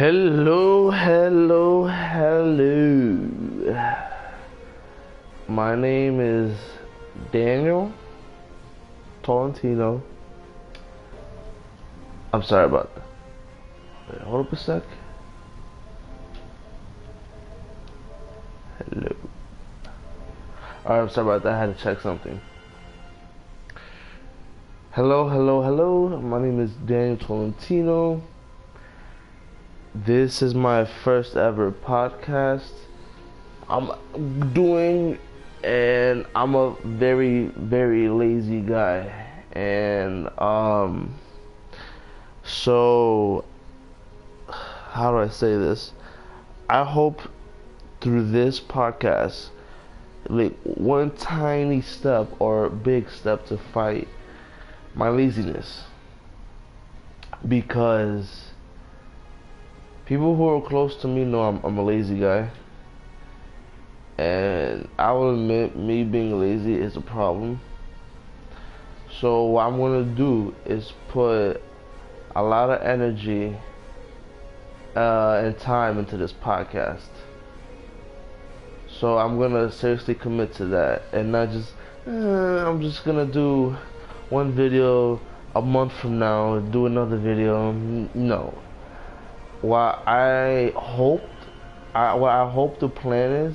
Hello, hello, hello. My name is Daniel Tolentino. I'm sorry about that. Wait, hold up a sec. Hello. Alright, I'm sorry about that. I had to check something. Hello, hello, hello. My name is Daniel Tolentino. This is my first ever podcast I'm doing, and I'm a very, very lazy guy. And, so, how do I say this? I hope through this podcast, like one tiny step or big step to fight my laziness. Because people who are close to me know I'm a lazy guy. And I will admit, me being lazy is a problem. So what I'm gonna do is put a lot of energy and time into this podcast. So I'm gonna seriously commit to that, and not just I'm just gonna do one video a month from now, do another video. No. What I hope the plan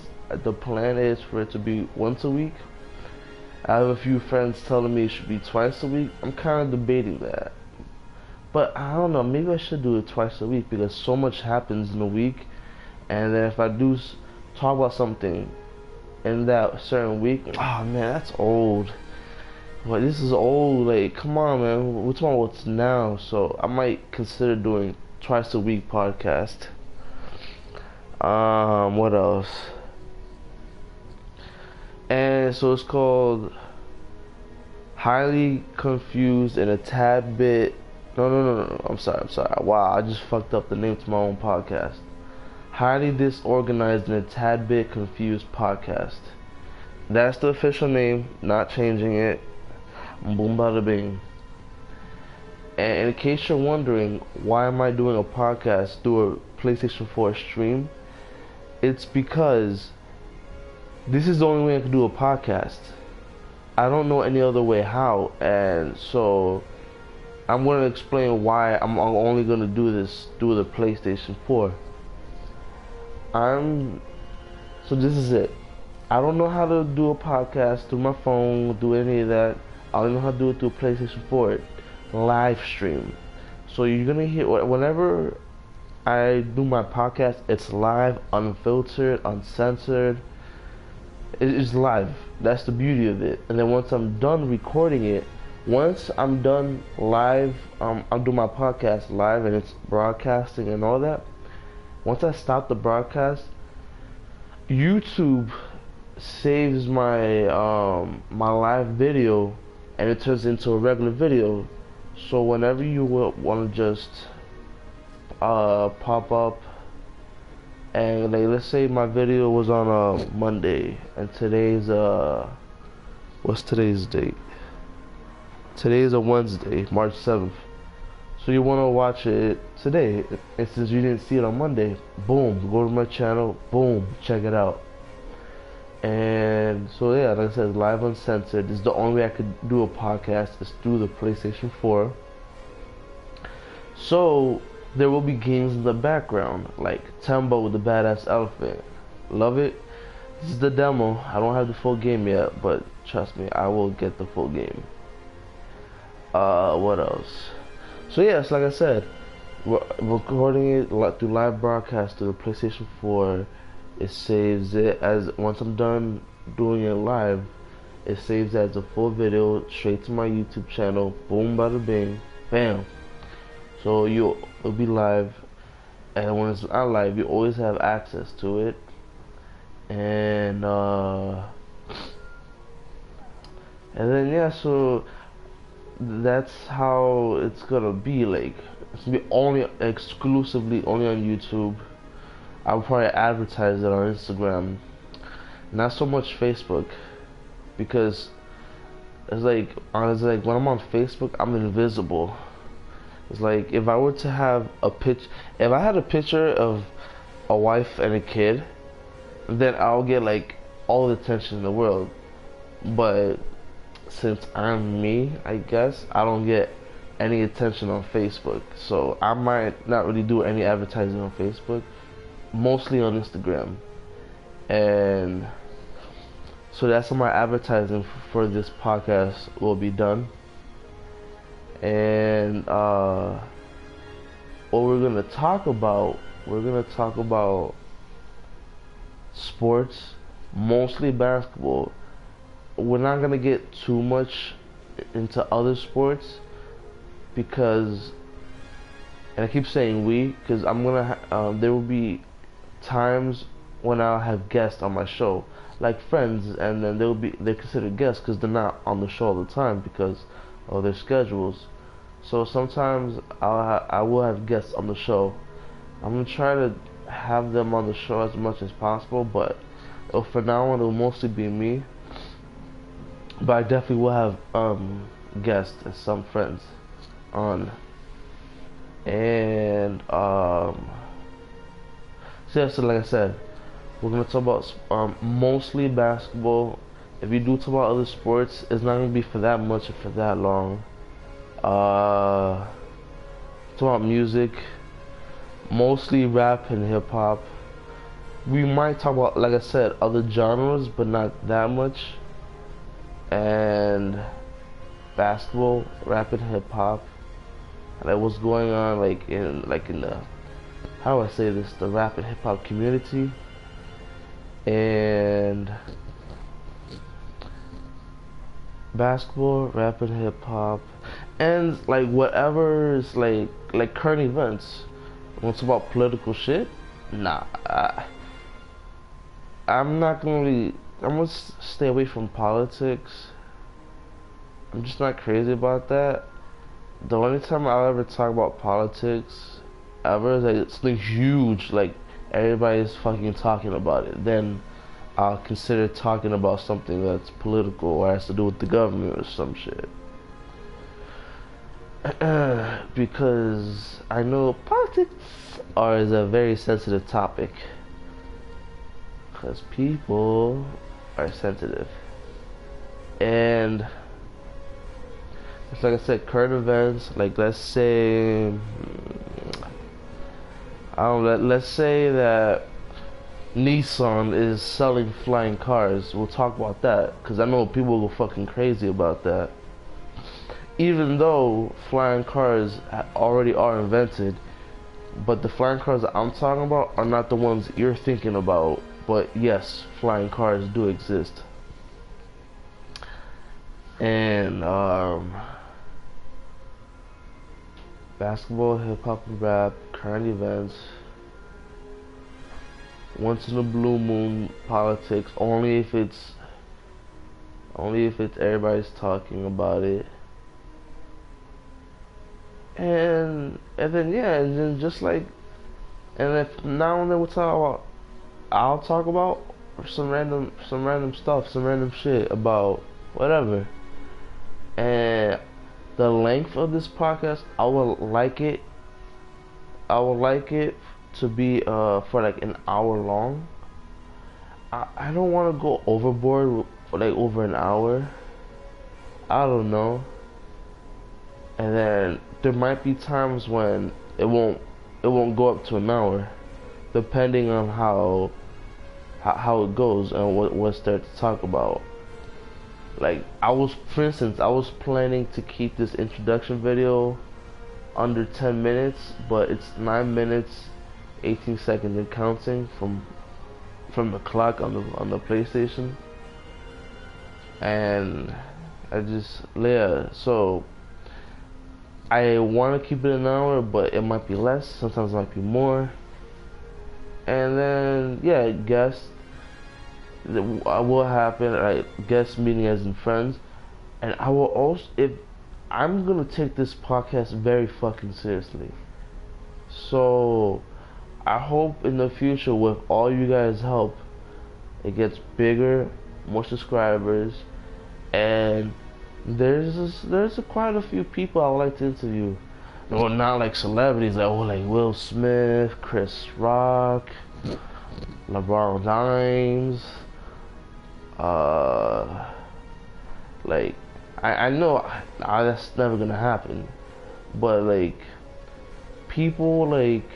is for it to be once a week. I have a few friends telling me it should be twice a week. I'm kind of debating that. But I don't know, maybe I should do it twice a week because so much happens in a week. And then if I do talk about something in that certain week, oh man, that's old. But this is old, like, come on man, we're talking about what's now. So I might consider doing twice a week podcast. What else? And so it's called Highly Confused and a Tad Bit. No. I'm sorry. Wow, I just fucked up the name to my own podcast. Highly Disorganized and a Tad Bit Confused podcast. That's the official name. Not changing it. Boom, bada bing. And in case you're wondering, why am I doing a podcast through a PlayStation 4 stream? It's because this is the only way I can do a podcast. I don't know any other way how, and so I'm going to explain why I'm only going to do this through the PlayStation 4. So this is it. I don't know how to do a podcast through my phone, do any of that. I only know how to do it through PlayStation 4 live stream. So you're going to hear, whenever I do my podcast, it's live, unfiltered, uncensored. It's live. That's the beauty of it. And then once I'm done recording it, once I'm done live, I'll do my podcast live and it's broadcasting and all that. Once I stop the broadcast, YouTube saves my my live video and it turns into a regular video. So whenever you want to just pop up, and like, let's say my video was on a Monday, and today's what's today's date? Today is a Wednesday, March 7th. So you want to watch it today, and since you didn't see it on Monday, boom, go to my channel, boom, check it out. And so yeah, like I said, live uncensored. This is the only way I could do a podcast is through the PlayStation 4. So there will be games in the background, like Tembo with the Badass Elephant. Love it. This is the demo. I don't have the full game yet, but trust me, I will get the full game. What else? So yes, like I said, we're recording it through live broadcast through the PlayStation 4. It saves it as, once I'm done doing it live, it saves as a full video straight to my YouTube channel. Boom, bada bing, bam. So it'll be live, and when it's not live, you always have access to it. And then yeah, so that's how it's gonna be. Like, it's gonna be exclusively only on YouTube. I'll probably advertise it on Instagram, not so much Facebook, because it's like when I'm on Facebook, I'm invisible. It's like if I were to have if I had a picture of a wife and a kid, then I'll get like all the attention in the world. But since I'm me, I guess I don't get any attention on Facebook. So I might not really do any advertising on Facebook, mostly on Instagram. And so that's how my advertising for this podcast will be done. And what we're gonna talk about sports, mostly basketball. We're not gonna get too much into other sports because, and I keep saying we, because there will be times when I'll have guests on my show, like friends, and then they're considered guests because they're not on the show all the time because of their schedules. So sometimes I will have guests on the show. I'm gonna try to have them on the show as much as possible, but for now on it'll mostly be me. But I definitely will have guests and some friends on. And so like I said, we're gonna talk about mostly basketball. If you do talk about other sports, it's not gonna be for that much or for that long. Talk about music, mostly rap and hip hop. We might talk about, like I said, other genres, but not that much. And basketball, rap and hip hop, like what's going on, like in the, how do I say this, the rap and hip hop community. And basketball, rap and hip hop, and like whatever is like current events. When it's about political shit, nah, I'm not gonna really. I'm gonna stay away from politics. I'm just not crazy about that. The only time I'll ever talk about politics ever is like it's something huge, like everybody's fucking talking about it. Then I'll consider talking about something that's political or has to do with the government or some shit. Because I know politics is a very sensitive topic. Because people are sensitive. And it's like I said, current events, like let's say, let's say that Nissan is selling flying cars. We'll talk about that, because I know people go fucking crazy about that. Even though flying cars already are invented, but the flying cars that I'm talking about are not the ones you're thinking about. But yes, flying cars do exist. And basketball, hip hop, and rap, current events, once in a blue moon, politics. Only if it's everybody's talking about it. And then yeah, and then just like, and if now and then I'll talk about some random stuff, some random shit about whatever. And the length of this podcast, I would like it to be for like an hour long. I don't want to go overboard with like over an hour. I don't know. And then there might be times when it won't go up to an hour, depending on how it goes and what's there to talk about. Like for instance, I was planning to keep this introduction video under 10 minutes, but it's 9 minutes 18 seconds and counting from the clock on the PlayStation. And so I want to keep it an hour, but it might be less, sometimes it might be more. And then yeah, guests will happen, like guest meeting as in friends. And I will also, if I'm gonna take this podcast very fucking seriously, so I hope in the future, with all you guys' help, it gets bigger, more subscribers, and there's quite a few people I would like to interview. No, not like celebrities, like, oh, like Will Smith, Chris Rock, LeBron James, uh, like, I know that's never gonna happen, but like, people like,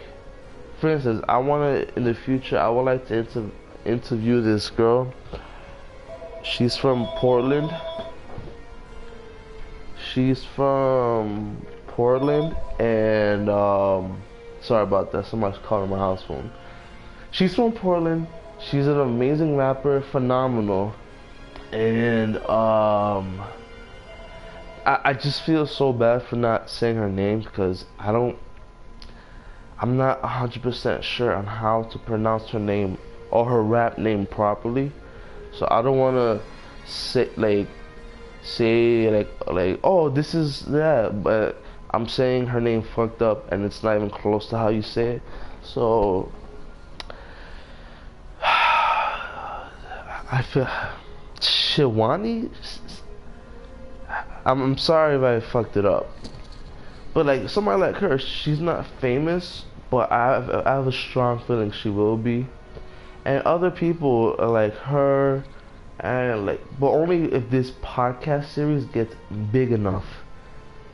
for instance, I wanna, in the future, I would like to interview this girl. She's from Portland. She's from Portland, and sorry about that. Somebody's calling my house phone. She's from Portland. She's an amazing rapper, phenomenal, and I just feel so bad for not saying her name because I'm not 100% sure on how to pronounce her name or her rap name properly, so I don't want to say like oh this is that, but I'm saying her name fucked up and it's not even close to how you say it. So I feel Shiwani. I'm sorry if I fucked it up, but like somebody like her, she's not famous, but I have a strong feeling she will be. And other people are like her, and like, but only if this podcast series gets big enough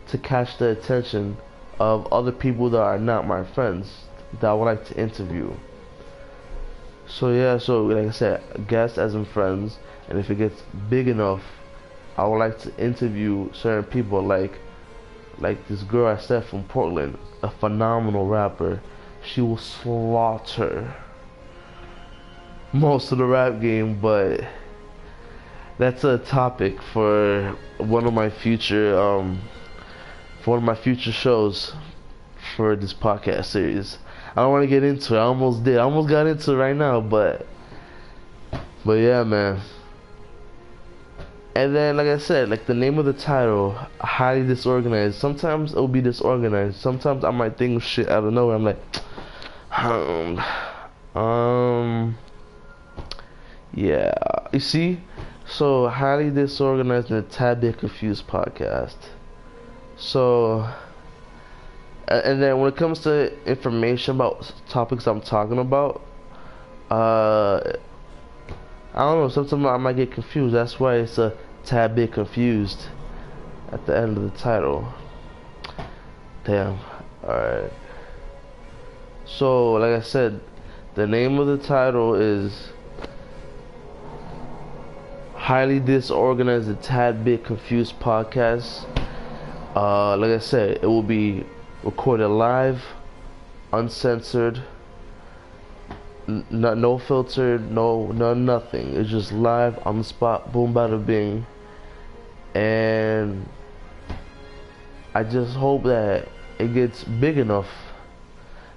to catch the attention of other people that are not my friends that I would like to interview. So yeah, so like I said, guests as in friends, and if it gets big enough, I would like to interview certain people like this girl I said from Portland, a phenomenal rapper. She will slaughter most of the rap game, but that's a topic for one of my future shows for this podcast series. I don't want to get into it. I almost did. I almost got into it right now, but yeah, man. And then, like I said, like the name of the title, highly disorganized. Sometimes it'll be disorganized. Sometimes I might think of shit out of nowhere. I'm like, yeah. You see, so highly disorganized and a tad bit confused podcast. So, and then when it comes to information about topics I'm talking about, I don't know. Sometimes I might get confused. That's why it's a tad bit confused at the end of the title. Damn. Alright. So, like I said, the name of the title is Highly Disorganized, a Tad Bit Confused Podcast. Like I said, it will be recorded live, uncensored, no filtered, nothing. It's just live on the spot, boom, bada bing. And I just hope that it gets big enough.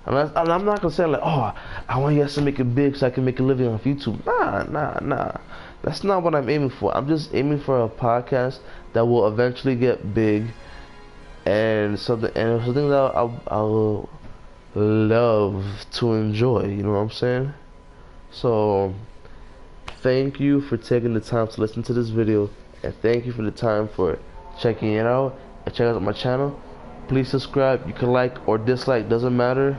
And I'm not gonna say like, oh, I want you guys to make it big so I can make a living on YouTube. Nah. That's not what I'm aiming for. I'm just aiming for a podcast that will eventually get big and something that I'll love to enjoy. You know what I'm saying? So, thank you for taking the time to listen to this video, and thank you for the time for checking it out and check out my channel. Please subscribe. You can like or dislike, doesn't matter.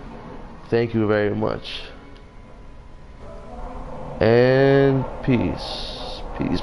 Thank you very much. And peace. Peace.